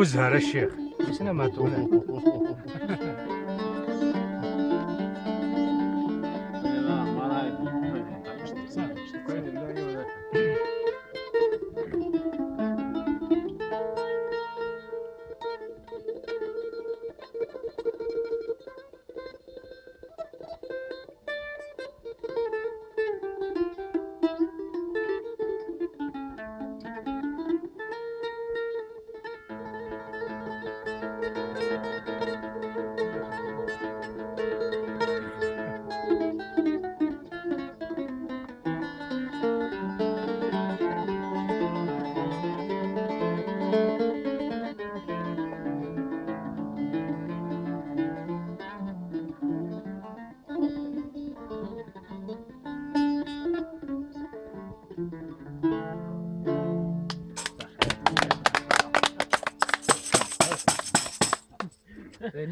ابو زهر الشيخ شنو ما تقول؟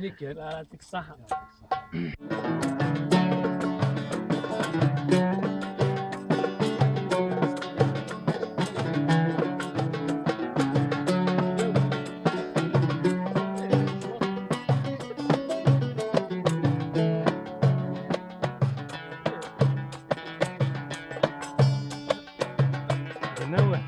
لك يعطيك الصحة. نوع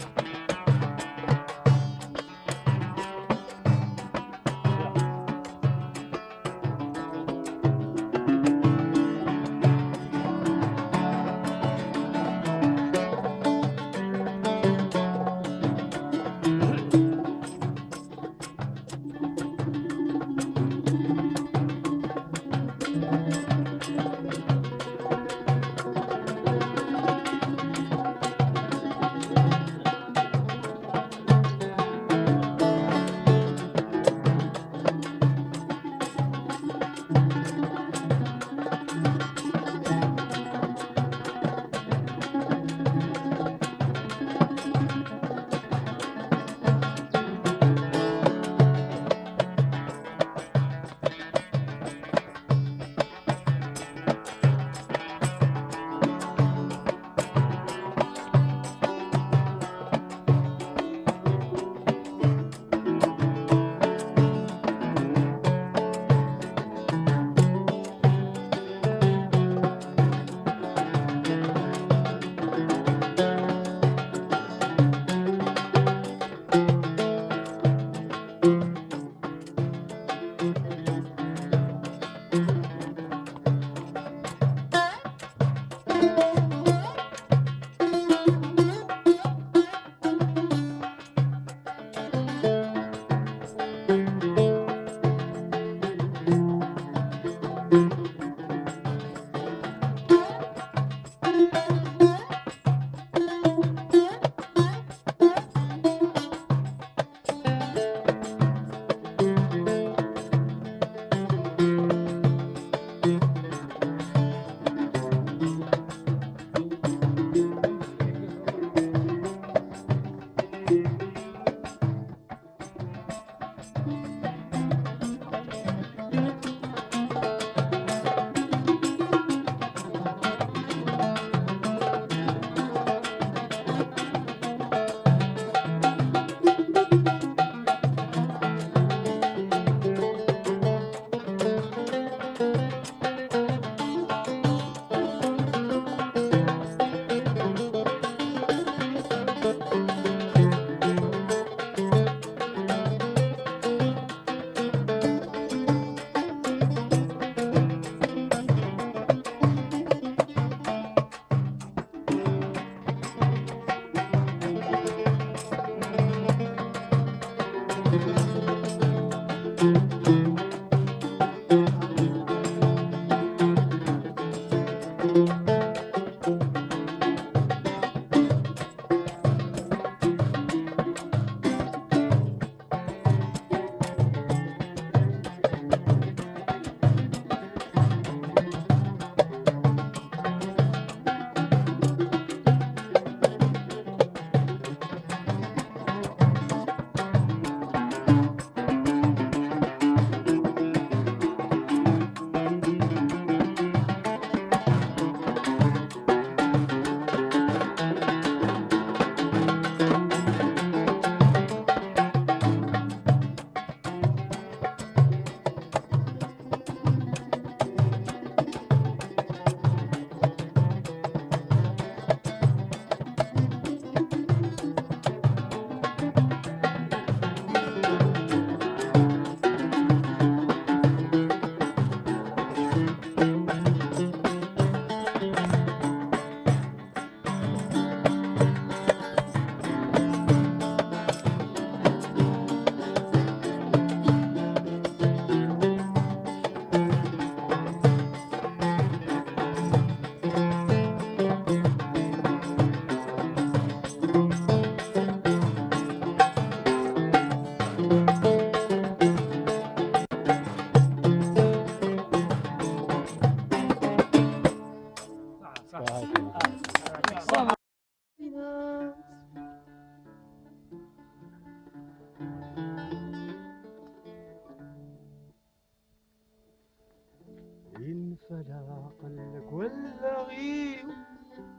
ينفلع قلق ولا غيب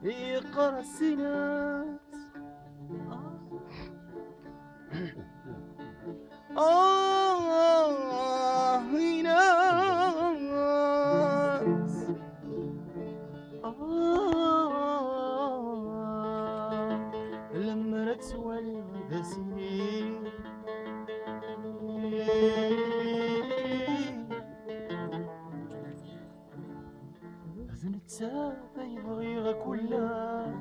يقرا السناس ناس لما تسوى غدا سنين لازم نتسابى يبغي كلها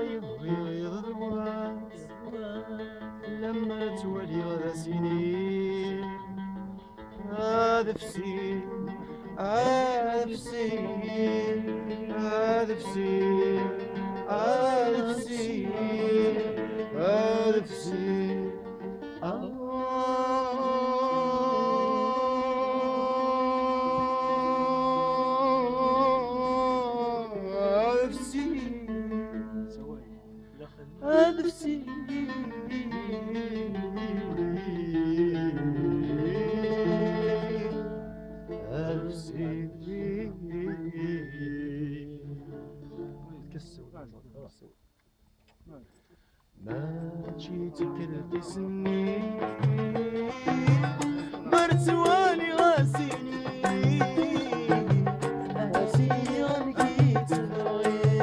يبغي الرواس لما تولي غدا سنين هذا فسين هذا فسين هذا فسين هذا فسين هذا فسين نفسي ما جيتك القسمي مرتواني غاسيني غاسيني غنكيت الغير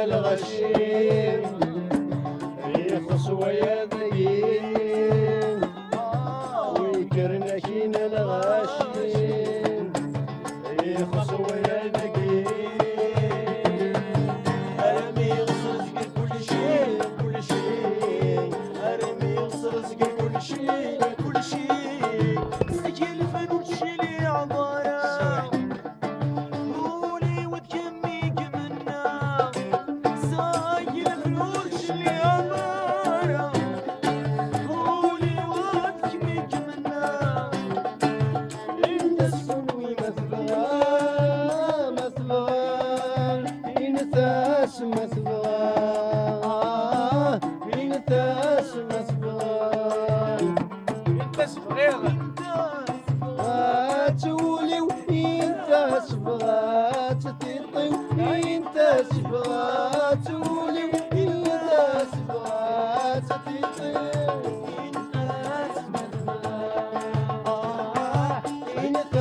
الغشيم يخص ويا ذقين ويكرنا كين الغشيم يخص ويا ذقين أرمي يغصرزق كل شيء كل شيء أرمي يغصرزق كل شيء كل شيء سجل فنوش لي عبارة قولي وتجميك منا سجل فنوش لي عبارة قولي وتجميك منا انت سنوي مثبغة مثبغة إنتاس مثبغة إنتاس مثبغة انت صغيرة تولي وانت صبغات تطي وانت صبغات تولي وانت صبغات تطي انت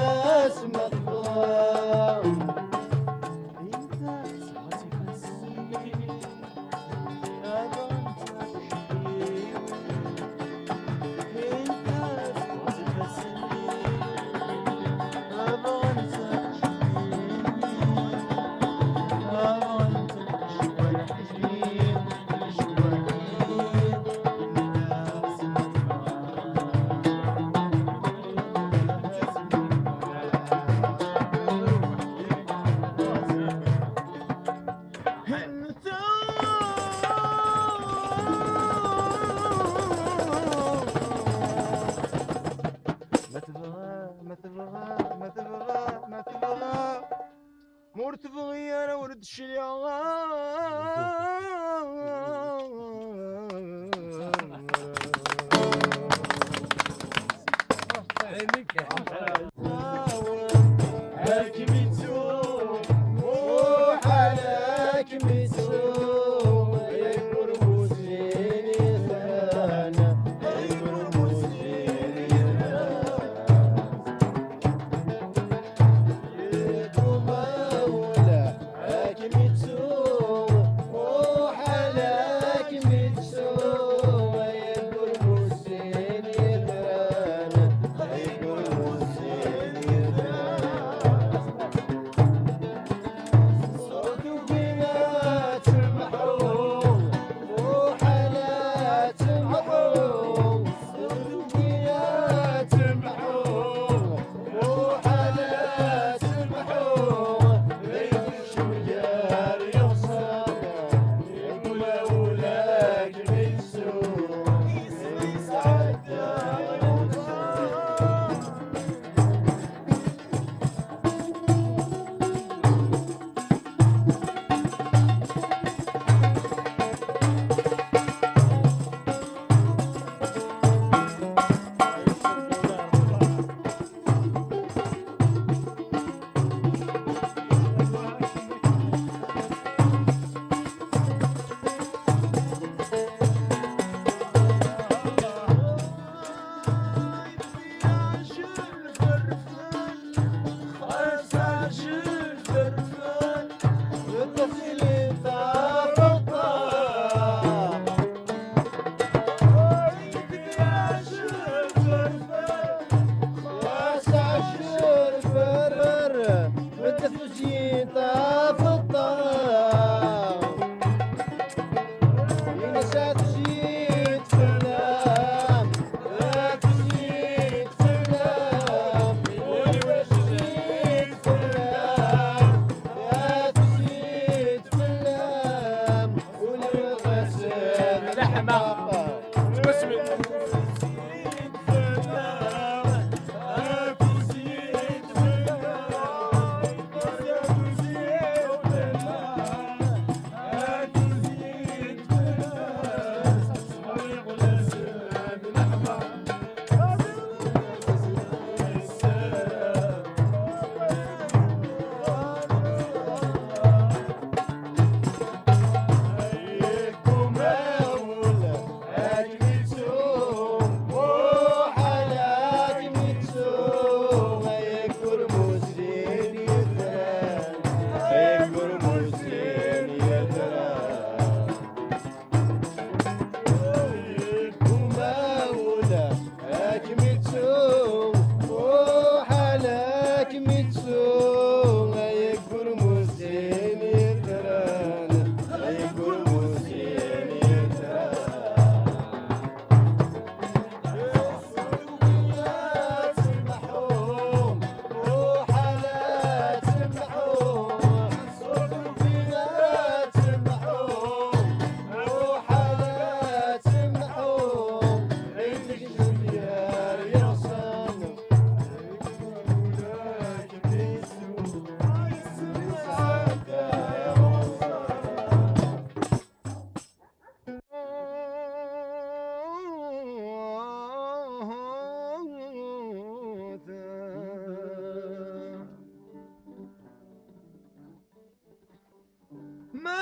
مور تبغي انا ورد الشيعان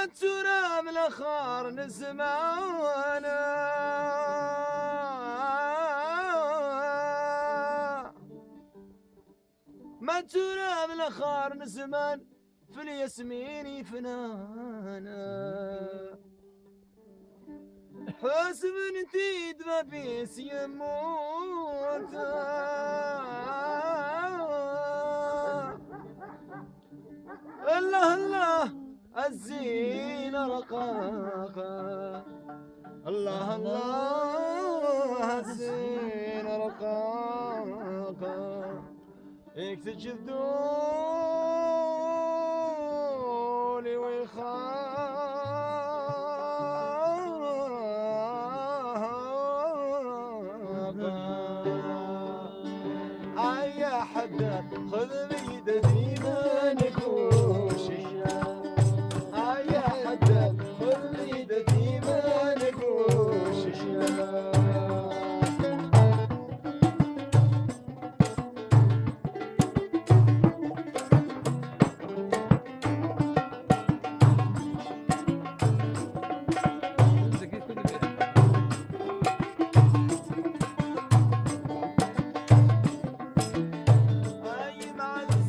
ما ترى من الاخر نسمعنا ما ترى من الاخر نسمان في الياسمين فنانا حاسب نتيد ما بيس يموت الله الله الزين رقاقا الله الله الزين رقاقا اكتشف دولي ويخاقا يا حدا خذ بيدي ما نكوشي يا حدا خذ بيدي ما نكوشي مع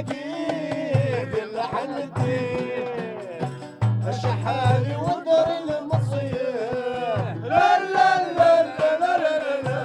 اكيد اللحن الدين الشحالي ودر المصير لا لا لا لا لا لا لا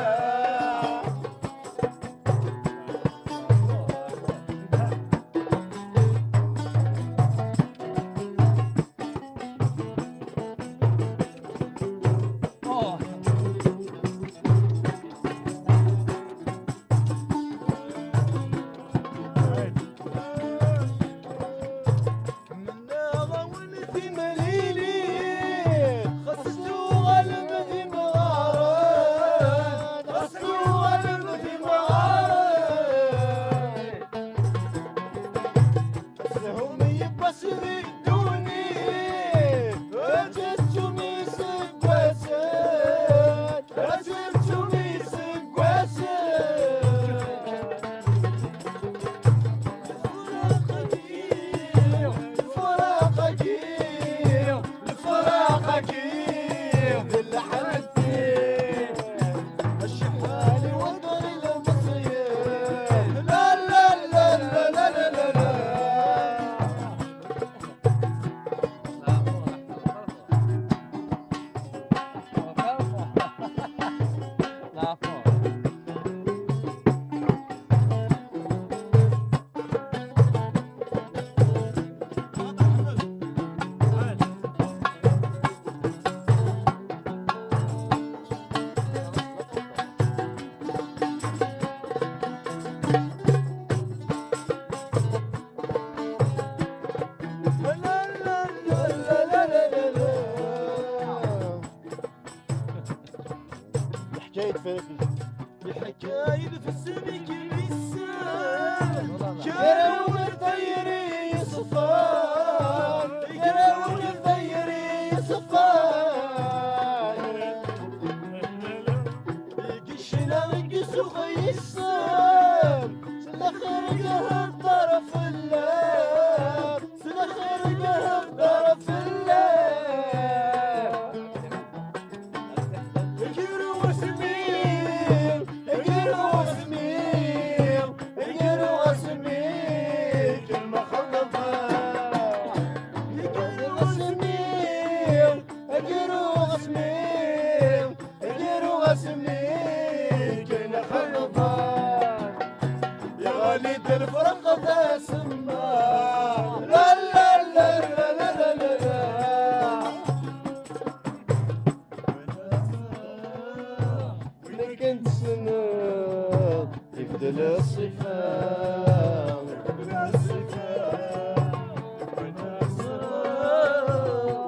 حكاية في السمك بالسام كراون الطيري صفار كراون الطيري صفار يقشنا نقص وخيسام سلخر قهر طرف اللاب سلخر قهر طرف اللاب يجروا وسمير يجروا وسمير يجروا وسمير كلمة خلفها يجروا وسمير يجروا وسمير يجروا وسمير كلمة خلفها يا وليد الفرق تسمى لا لا لا لا لا لا لا وإنك انت سنة يبدل الصفات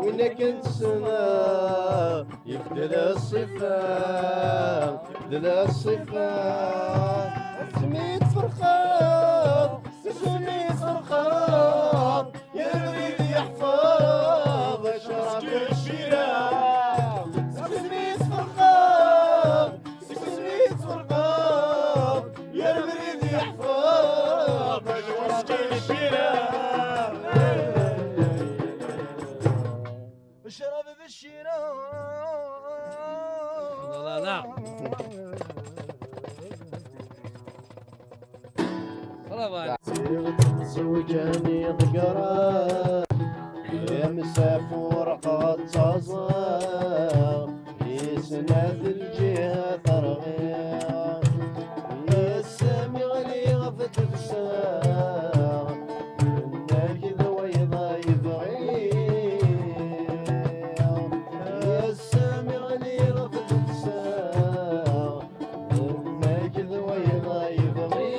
وإنك انت سنة يبدل الصفات يبدل الصفات سميت فرخان سميت فرخان يريد يحفظ شرف الشراب سميت فرخان سميت فرخان يريد يحفظ شرف الشراب اشرب بالشراب لا لا زوجاني ضقرا يا مسافور قد صاصا يسند الجهة ثرغيا يا السامي غلي غفت الساغ انك ذويضا يبغي يا السامي غلي غفت الساغ انك ذويضا يبغي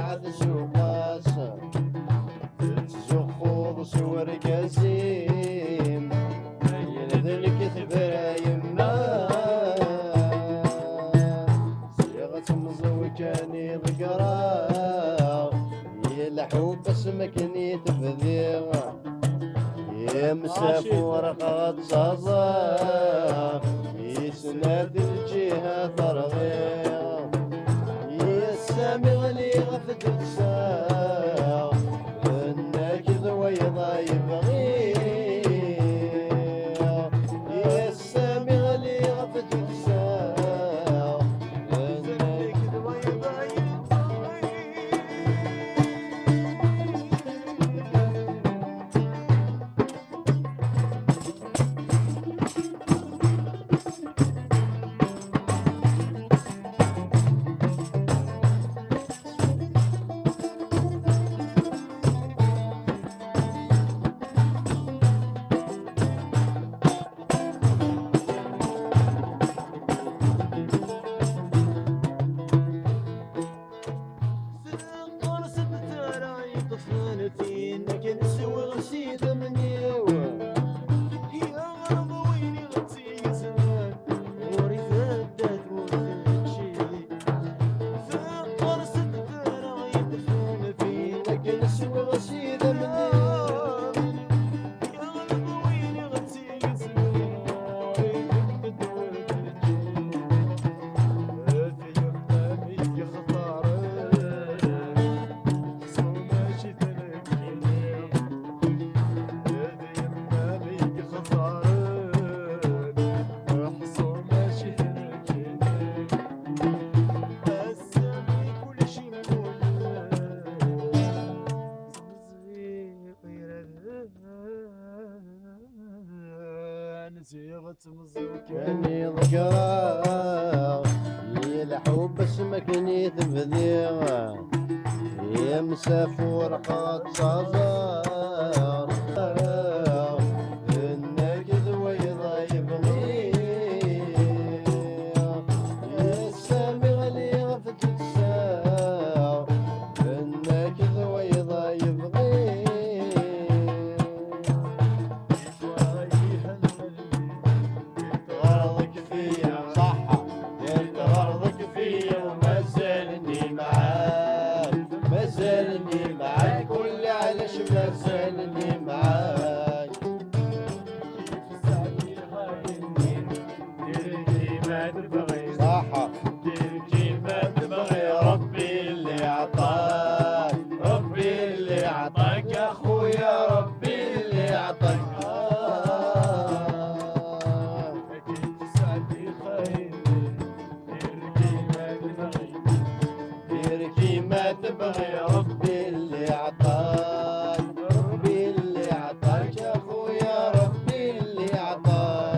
بعد سوقاس تزخور سور قاسيم ينذلك ثبرا يما صيغة مزوجاني ذكرى يلحو باسمك ني تفذيغ يا مسافور قد صازا يسند الجهة ترغيغ يا سامي غلي غفت الساغ انك ذويضا يبغي يا سامي غلي غفت الساغ انك ذويضا كاني ذكرى يلحو باسمك ني تفذيغ يا مسافور قد صازر انك ذويضا يبغي يا سامي غلي غفت الساغ انك ذويضا يبغي غرضك فيا صح انت غرضك فيا وما زالني معاك ما زالني معاك قولي علاش ما زالني معاك صح دير كيما تبغي ربي اللي عطاك ربي اللي عطاك يا خويا ربي اللي عطاك دير كيما تبغي ربي اللي عطاك ربي اللي عطاك يا خويا ربي اللي عطاك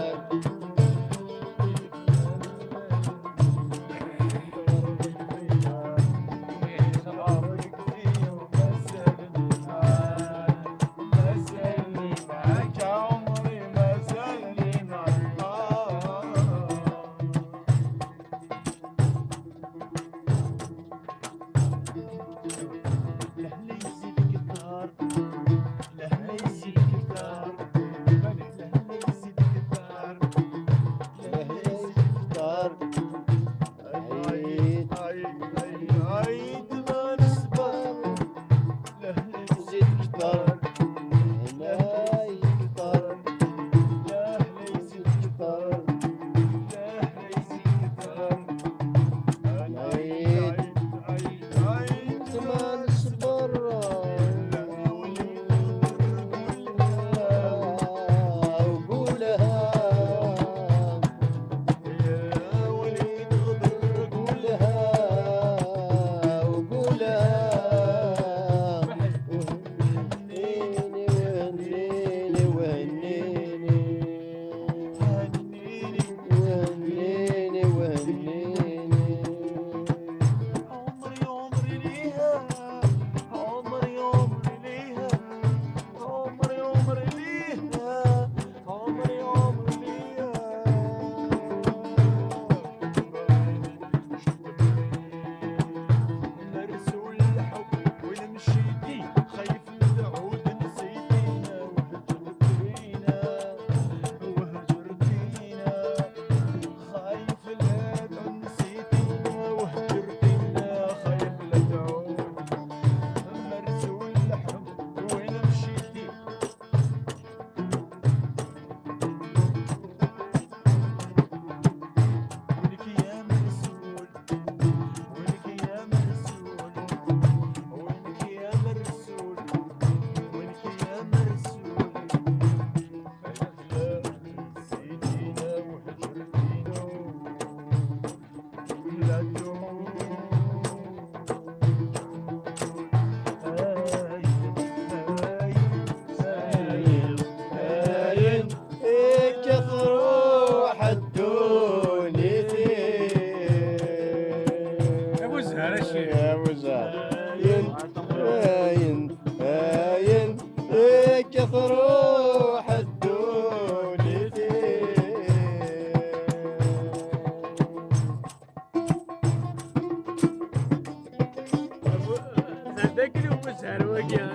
هذاك اللي هو سهر وكا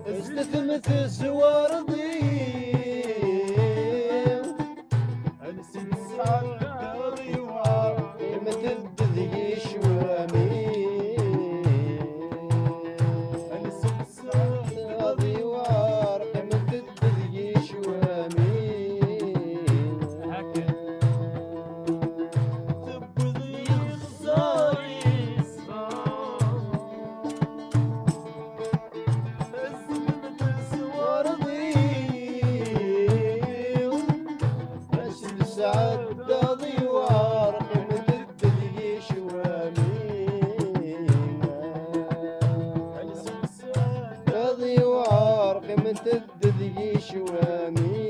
استثمت الزوار ضيم السلسال ضيوار المدد ذي شوامي السلسال ضيوار المدد ذي شوامي تبضي خصاري تدذي شوامي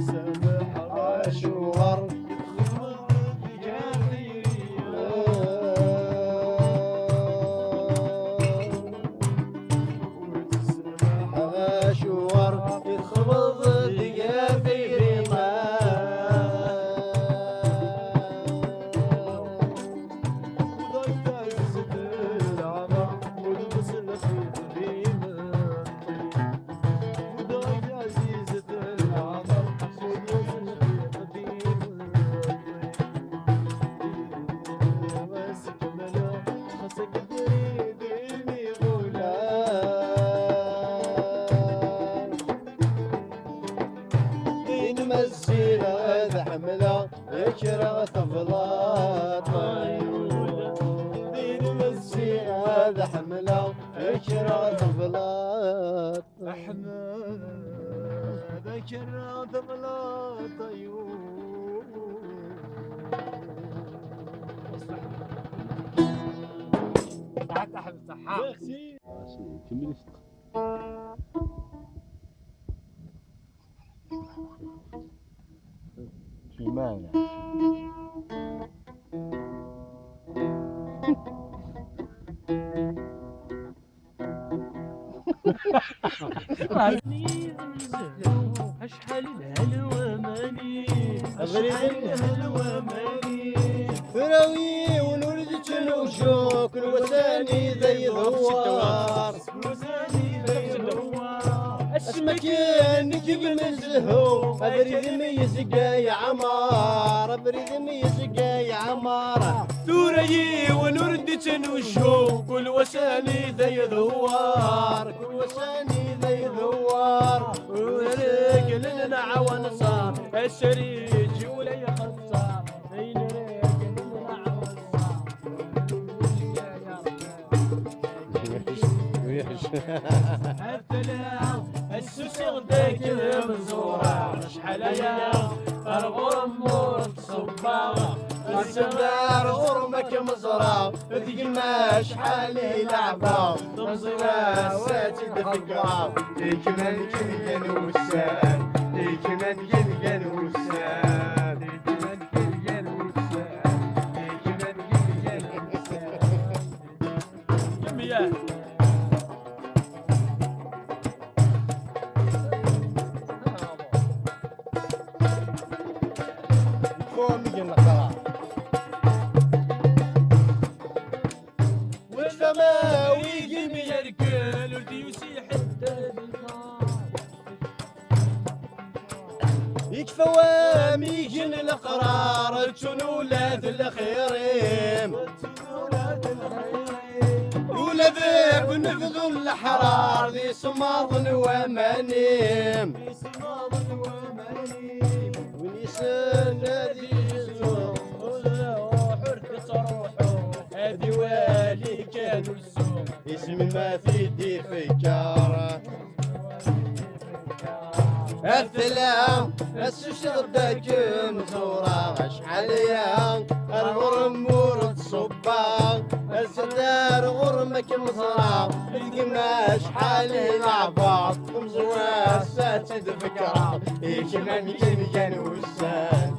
سامح عاشور عاشور يخبض دقافي ريما مسيرة حملة يكره طفلات دين مسيرة حملة يكره طفلات احنا ذكر طفلات صحة صحة في مانع اشحال الهلوى مالي اشحال الهلوى مالي فراوي ونولد الوشوك الوساني ذي ذوار وزاني ذي دوار اسمك انك بنزهو ابريد ميزقا يا عمار ابريد ميزقا يا عمار ثوري ونرد تنوشو كل وساني ذي ذوار كل وساني ذي ذوار وريك لنا عوان صار الشريج ولي خصار بين ريك لنا عوان التلاو السوسي غداك مزورة شحال يا الغرم مورد صباغة السمار غرمك مزرعة ذيما شحال لعبة تمزرة ساتي دفقرة ديك من كنيان وسان ديك من كنيان وسان ديك من كنيان وسان ديك من كنيان وسان يمياه قومي النقرة والسماوي قلبي يركل ولدي يسيح يكفى واميجن القرار تشون ولاد الخيرين ولاد بنفذوا الحرار ذي صماض ومانيم ونيسان هذي الزور حرت روحه هادي والي كانوا السوق اسمي ما في دي فكارة الثلام السوشر داك مزورة شحال يا الغرم مورد صباغ الزدار غرمك مزرعة القما شحال لعبة مزوار ساتد فكرة كمان كان وسان